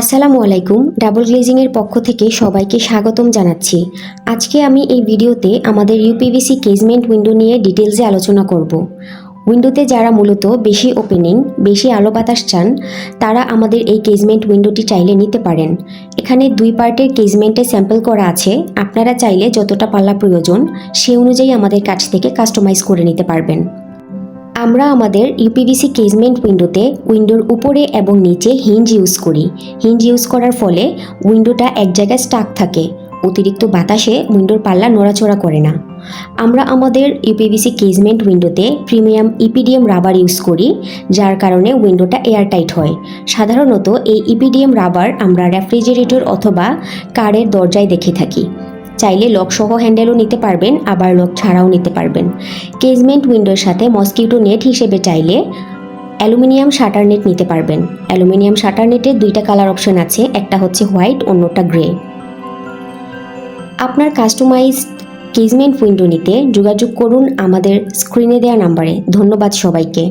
আসসালামু আলাইকুম। ডাবল গ্লেজিংয়ের পক্ষ থেকে সবাইকে স্বাগতম জানাচ্ছি। আজকে আমি এই ভিডিওতে আমাদের ইউপিভিসি কেজমেন্ট উইন্ডো নিয়ে ডিটেলসে আলোচনা করব। উইন্ডোতে যারা মূলত বেশি ওপেনিং, বেশি আলো বাতাস চান, তারা আমাদের এই কেজমেন্ট উইন্ডোটি চাইলে নিতে পারেন। এখানে 2 পার্টের কেজমেন্টে স্যাম্পল করা আছে। আপনারা চাইলে যতটা পাল্লা প্রয়োজন সে অনুযায়ী আমাদের কাছ থেকে কাস্টমাইজ করে নিতে পারবেন। আমরা আমাদের ইউপিভিসি কেজমেন্ট উইন্ডোতে উইন্ডোর উপরে এবং নিচে হিঞ্জ ইউজ করি। হিঞ্জ ইউজ করার ফলে উইন্ডোটা এক জায়গায় স্টাক থাকে, অতিরিক্ত বাতাসে উইন্ডোর পাল্লা নড়াচড়া করে না। আমরা আমাদের ইউপিভিসি কেজমেন্ট উইন্ডোতে প্রিমিয়াম ইপিডিএম রাবার ইউজ করি, যার কারণে উইন্ডোটা এয়ারটাইট হয়। সাধারণত এই ইপিডিএম রাবার আমরা রেফ্রিজারেটর অথবা কারের দরজায় দেখে থাকি। চাইলে লক সহ হ্যান্ডেলও নিতে পারবেন, আবার লক ছাড়াও নিতে পারবেন। কেজমেন্ট উইন্ডোর সাথে মসকিউটো নেট হিসেবে চাইলে অ্যালুমিনিয়াম শাটার নেট নিতে পারবেন। অ্যালুমিনিয়াম শাটার নেটের 2টা কালার অপশন আছে, একটা হচ্ছে হোয়াইট, অন্যটা গ্রে। আপনার কাস্টমাইজড কেজমেন্ট উইন্ডো নিতে যোগাযোগ করুন আমাদের স্ক্রিনে দেওয়া নাম্বারে। ধন্যবাদ সবাইকে।